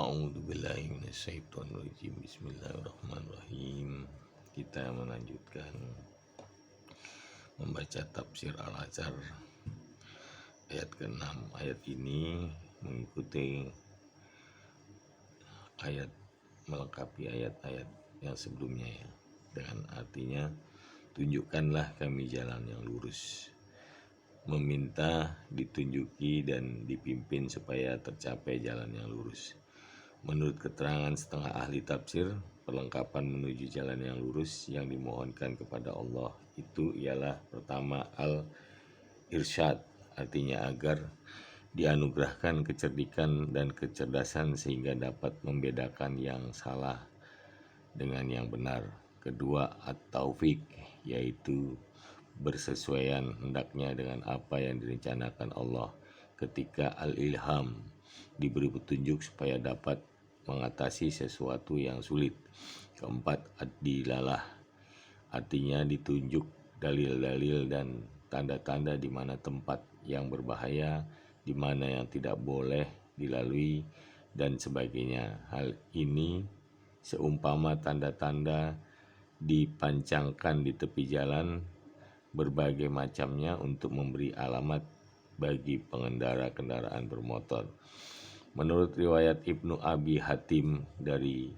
A'udzubillahi minasyaitonirrajim. Bismillahirrahmanirrahim. Kita melanjutkan membaca tafsir Al-Azhar ayat ke-6. Ayat ini mengikuti ayat, melengkapi ayat-ayat yang sebelumnya ya. Dengan artinya, tunjukkanlah kami jalan yang lurus. Meminta ditunjuki dan dipimpin supaya tercapai jalan yang lurus. Menurut keterangan setengah ahli tafsir, perlengkapan menuju jalan yang lurus yang dimohonkan kepada Allah itu ialah pertama al-irsyad, artinya agar dianugerahkan kecerdikan dan kecerdasan sehingga dapat membedakan yang salah dengan yang benar. Kedua, at-taufiq, yaitu bersesuaian hendaknya dengan apa yang direncanakan Allah. Ketika al-ilham, diberi petunjuk supaya dapat mengatasi sesuatu yang sulit. Keempat, ad-dilalah, artinya ditunjuk dalil-dalil dan tanda-tanda di mana tempat yang berbahaya, di mana yang tidak boleh dilalui, dan sebagainya. Hal ini seumpama tanda-tanda dipancangkan di tepi jalan berbagai macamnya untuk memberi alamat bagi pengendara kendaraan bermotor. Menurut riwayat Ibnu Abi Hatim dari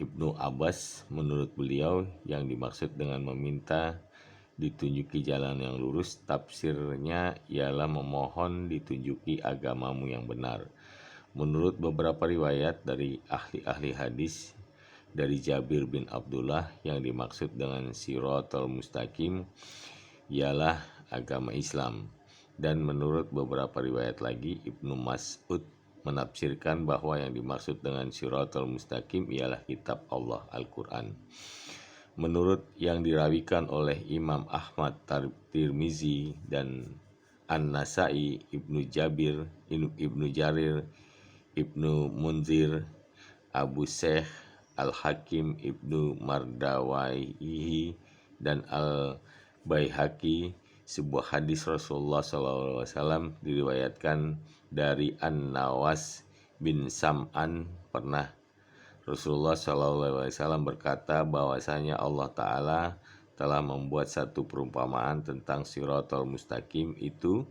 Ibnu Abbas, menurut beliau yang dimaksud dengan meminta ditunjuki jalan yang lurus, tafsirnya ialah memohon ditunjuki agamamu yang benar. Menurut beberapa riwayat dari ahli-ahli hadis, dari Jabir bin Abdullah, yang dimaksud dengan Shiratal Mustaqim ialah agama Islam. Dan menurut beberapa riwayat lagi, Ibnu Mas'ud menafsirkan bahwa yang dimaksud dengan Shiratal Mustaqim ialah kitab Allah, Al-Quran. Menurut yang dirawikan oleh Imam Ahmad, Tirmizi, dan An-Nasai, Ibnu Jabir, Ibnu Jarir, Ibnu Munzir, Abu Syekh, Al-Hakim, Ibnu Mardawaihi, dan Al-Baihaqi, sebuah hadis Rasulullah SAW diriwayatkan dari An-Nawas bin Sam'an, pernah Rasulullah SAW berkata bahwasanya Allah Ta'ala telah membuat satu perumpamaan tentang Shiratal Mustaqim itu,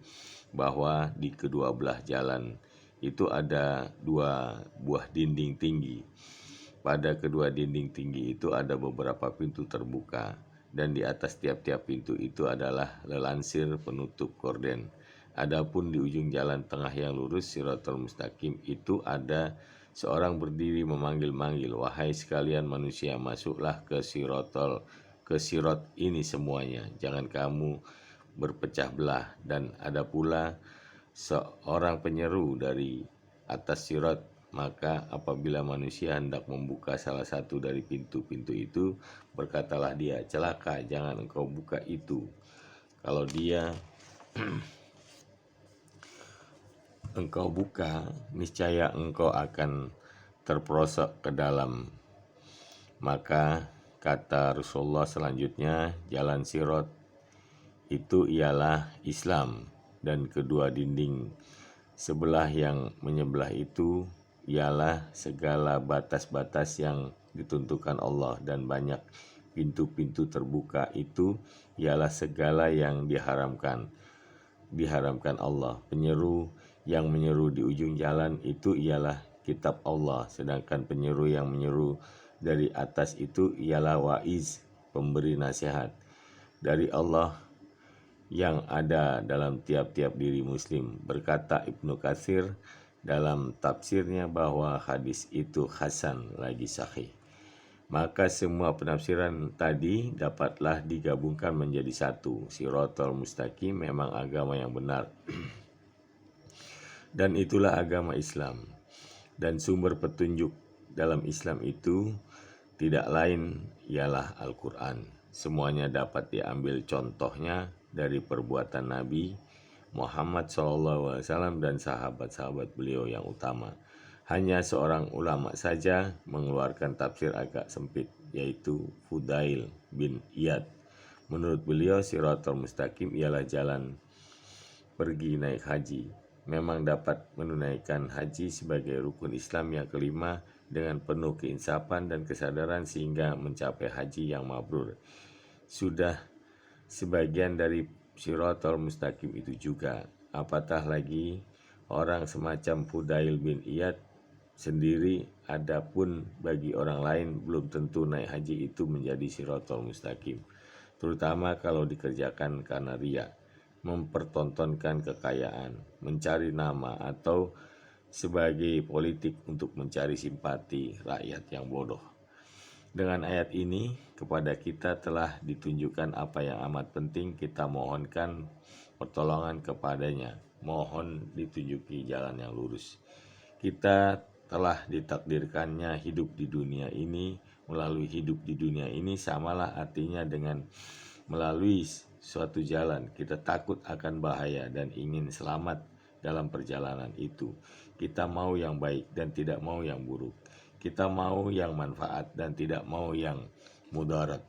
bahwa di kedua belah jalan itu ada dua buah dinding tinggi. Pada kedua dinding tinggi itu ada beberapa pintu terbuka, dan di atas tiap-tiap pintu itu adalah lelansir penutup gorden. Adapun di ujung jalan tengah yang lurus Shiratal Mustaqim itu ada seorang berdiri memanggil-manggil, wahai sekalian manusia, masuklah ke sirat ini semuanya, jangan kamu berpecah belah. Dan ada pula seorang penyeru dari atas sirat, maka apabila manusia hendak membuka salah satu dari pintu-pintu itu, berkatalah dia, celaka, jangan engkau buka itu. Kalau dia engkau buka, niscaya engkau akan terperosok ke dalam. Maka kata Rasulullah selanjutnya, jalan sirat itu ialah Islam, dan kedua dinding sebelah yang menyebelah itu ialah segala batas-batas yang ditentukan Allah, dan banyak pintu-pintu terbuka itu ialah segala yang diharamkan Allah. Penyeru yang menyeru di ujung jalan itu ialah kitab Allah, sedangkan penyeru yang menyeru dari atas itu ialah waiz, pemberi nasihat dari Allah yang ada dalam tiap-tiap diri muslim. Berkata Ibnu Katsir dalam tafsirnya bahwa hadis itu hasan lagi sahih. Maka semua penafsiran tadi dapatlah digabungkan menjadi satu. Shiratal Mustaqim memang agama yang benar. Dan itulah agama Islam. Dan sumber petunjuk dalam Islam itu tidak lain ialah Al-Quran. Semuanya dapat diambil contohnya dari perbuatan Nabi Muhammad SAW dan sahabat-sahabat beliau yang utama. Hanya seorang ulama saja mengeluarkan tafsir agak sempit, yaitu Fudail bin Iyad. Menurut beliau, Shiratal Mustaqim ialah jalan pergi naik haji. memang dapat menunaikan haji sebagai rukun Islam yang kelima dengan penuh keinsafan dan kesadaran sehingga mencapai haji yang mabrur. Sudah sebagian dari Shirathul Mustaqim itu juga. Apatah lagi orang semacam Fudail bin Iyad sendiri, adapun bagi orang lain belum tentu naik haji itu menjadi Shirathul Mustaqim, terutama kalau dikerjakan karena riya, mempertontonkan kekayaan, mencari nama, atau sebagai politik untuk mencari simpati rakyat yang bodoh. Dengan ayat ini kepada kita telah ditunjukkan apa yang amat penting kita mohonkan pertolongan kepadanya, mohon ditunjuki jalan yang lurus. Kita telah ditakdirkannya hidup di dunia ini. Melalui hidup di dunia ini samalah artinya dengan melalui suatu jalan. Kita takut akan bahaya dan ingin selamat dalam perjalanan itu. Kita mau yang baik dan tidak mau yang buruk. Kita mau yang manfaat dan tidak mau yang mudarat.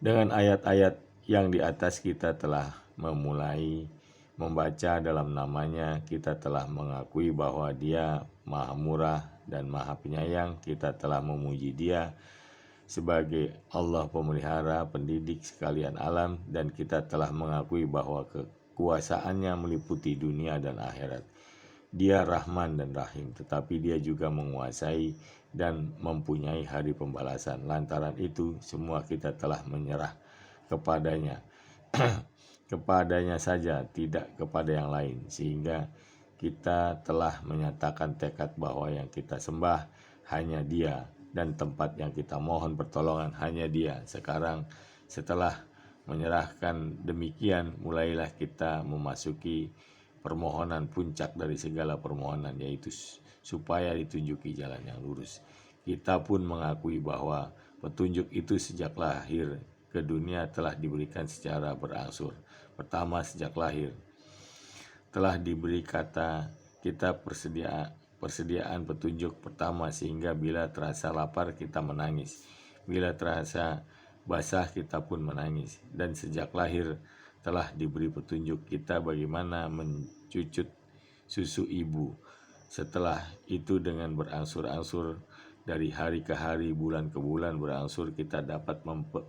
Dengan ayat-ayat yang di atas kita telah memulai membaca dalam namanya, kita telah mengakui bahwa Dia Maha Murah dan Maha Penyayang. Kita telah memuji Dia sebagai Allah pemelihara, pendidik sekalian alam, dan kita telah mengakui bahwa kekuasaannya meliputi dunia dan akhirat. Dia Rahman dan Rahim, tetapi Dia juga menguasai dan mempunyai hari pembalasan. Lantaran itu, semua kita telah menyerah kepadanya, kepadanya saja, tidak kepada yang lain, sehingga kita telah menyatakan tekad bahwa yang kita sembah hanya Dia dan tempat yang kita mohon pertolongan hanya Dia. Sekarang setelah menyerahkan demikian, mulailah kita memasuki permohonan puncak dari segala permohonan, yaitu supaya ditunjuki jalan yang lurus. Kita pun mengakui bahwa petunjuk itu sejak lahir ke dunia telah diberikan secara berangsur. Pertama, sejak lahir telah diberi kata kita persediaan petunjuk pertama, sehingga bila terasa lapar kita menangis, bila terasa basah kita pun menangis. Dan sejak lahir telah diberi petunjuk kita bagaimana mencucut susu ibu. Setelah itu dengan berangsur-angsur dari hari ke hari, bulan ke bulan berangsur, kita dapat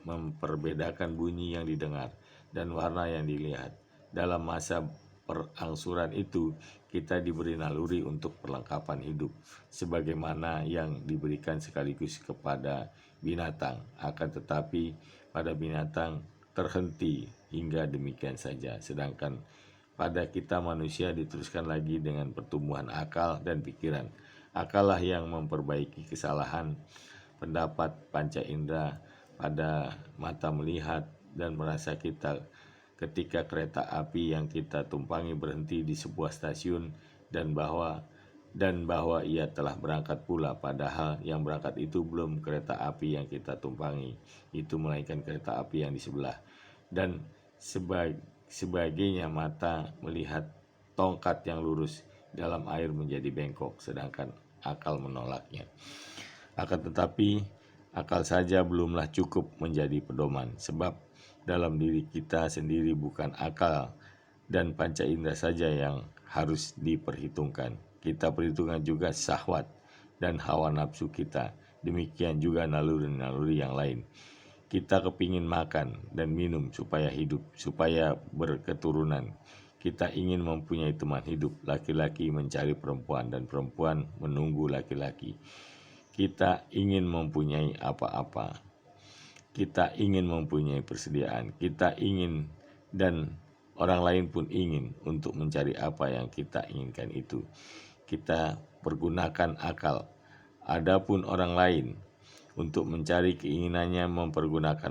memperbedakan bunyi yang didengar dan warna yang dilihat. Dalam masa perangsuran itu kita diberi naluri untuk perlengkapan hidup sebagaimana yang diberikan sekaligus kepada binatang. Akan tetapi pada binatang terhenti hingga demikian saja, sedangkan pada kita manusia diteruskan lagi dengan pertumbuhan akal dan pikiran. Akallah yang memperbaiki kesalahan pendapat panca indera pada mata melihat dan merasa kita ketika kereta api yang kita tumpangi berhenti di sebuah stasiun, dan bahwa ia telah berangkat pula, padahal yang berangkat itu belum kereta api yang kita tumpangi itu, melainkan kereta api yang di sebelah. Dan sebagainya, mata melihat tongkat yang lurus dalam air menjadi bengkok, sedangkan akal menolaknya. Akan tetapi akal saja belumlah cukup menjadi pedoman, sebab dalam diri kita sendiri bukan akal dan panca indera saja yang harus diperhitungkan. Kita perhitungkan juga syahwat dan hawa nafsu kita. Demikian juga naluri-naluri yang lain. Kita kepingin makan dan minum supaya hidup, supaya berketurunan. Kita ingin mempunyai teman hidup. Laki-laki mencari perempuan dan perempuan menunggu laki-laki. Kita ingin mempunyai apa-apa. Kita ingin mempunyai persediaan, kita ingin, dan orang lain pun ingin untuk mencari apa yang kita inginkan itu. Kita pergunakan akal. Adapun orang lain untuk mencari keinginannya mempergunakan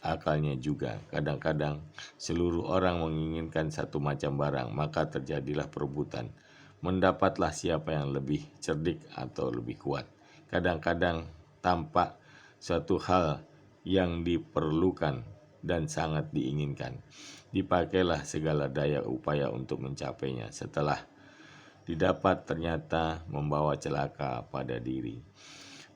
akalnya juga. Kadang-kadang seluruh orang menginginkan satu macam barang, maka terjadilah perebutan. Mendapatlah siapa yang lebih cerdik atau lebih kuat. Kadang-kadang tampak suatu hal yang diperlukan dan sangat diinginkan. Dipakailah segala daya upaya untuk mencapainya. Setelah didapat ternyata membawa celaka pada diri.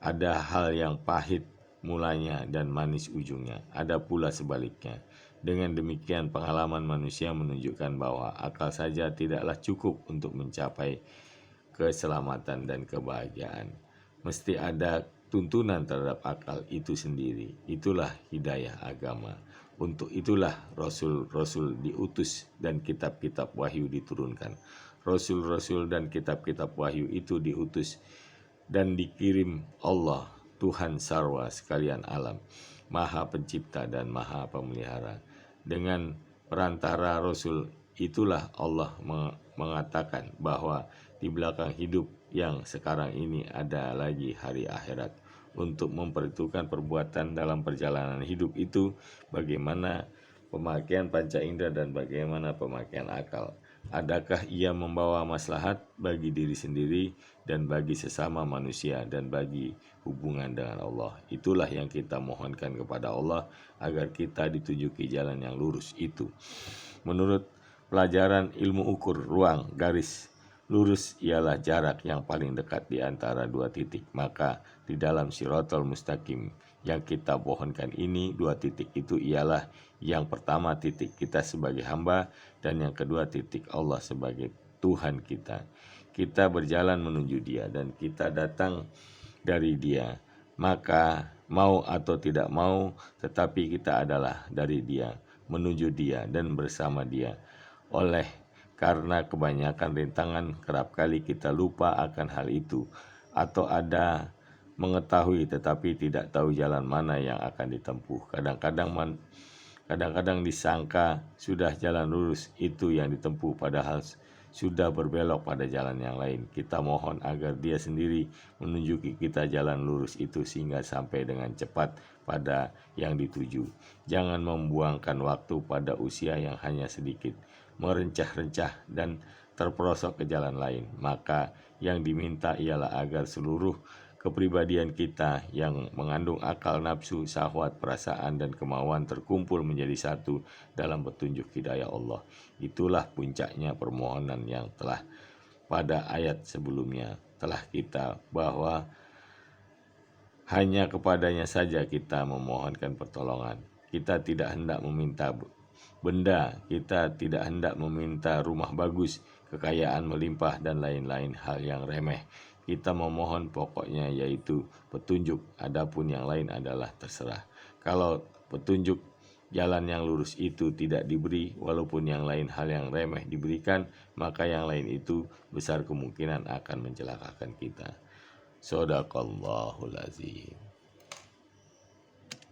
Ada hal yang pahit mulanya dan manis ujungnya. Ada pula sebaliknya. Dengan demikian pengalaman manusia menunjukkan bahwa akal saja tidaklah cukup untuk mencapai keselamatan dan kebahagiaan. Mesti ada tuntunan terhadap akal itu sendiri. Itulah hidayah agama. Untuk itulah rasul-rasul diutus dan kitab-kitab wahyu diturunkan. Rasul-rasul dan kitab-kitab wahyu itu diutus dan dikirim Allah, Tuhan sarwa sekalian alam, Maha Pencipta dan Maha Pemelihara. Dengan perantara Rasul itulah Allah mengatakan bahwa di belakang hidup yang sekarang ini ada lagi hari akhirat. Untuk memperhitungkan perbuatan dalam perjalanan hidup itu, bagaimana pemakaian panca indera dan bagaimana pemakaian akal. Adakah ia membawa maslahat bagi diri sendiri dan bagi sesama manusia dan bagi hubungan dengan Allah? Itulah yang kita mohonkan kepada Allah agar kita ditunjuki jalan yang lurus itu. Menurut pelajaran ilmu ukur ruang garis lurus ialah jarak yang paling dekat di antara dua titik. Maka di dalam Shirathul Mustaqim yang kita pohonkan ini, dua titik itu ialah yang pertama titik kita sebagai hamba dan yang kedua titik Allah sebagai Tuhan kita. Kita berjalan menuju Dia dan kita datang dari Dia. Maka mau atau tidak mau, tetapi kita adalah dari Dia, menuju Dia dan bersama Dia. Karena kebanyakan rintangan kerap kali kita lupa akan hal itu, atau ada mengetahui tetapi tidak tahu jalan mana yang akan ditempuh. Kadang-kadang disangka sudah jalan lurus itu yang ditempuh, padahal sudah berbelok pada jalan yang lain. Kita mohon agar Dia sendiri menunjuki kita jalan lurus itu sehingga sampai dengan cepat pada yang dituju. Jangan membuangkan waktu pada usia yang hanya sedikit, merencah-rencah dan terperosok ke jalan lain. Maka yang diminta ialah agar seluruh kepribadian kita yang mengandung akal, nafsu, syahwat, perasaan, dan kemauan terkumpul menjadi satu dalam petunjuk hidayah Allah. Itulah puncaknya permohonan yang telah pada ayat sebelumnya telah kita bahwa hanya kepadanya saja kita memohonkan pertolongan. Kita tidak hendak meminta benda, kita tidak hendak meminta rumah bagus, kekayaan melimpah, dan lain-lain hal yang remeh. Kita memohon pokoknya yaitu petunjuk, adapun yang lain adalah terserah. Kalau petunjuk jalan yang lurus itu tidak diberi, walaupun yang lain hal yang remeh diberikan, maka yang lain itu besar kemungkinan akan mencelakakan kita. Shadaqallahul azim.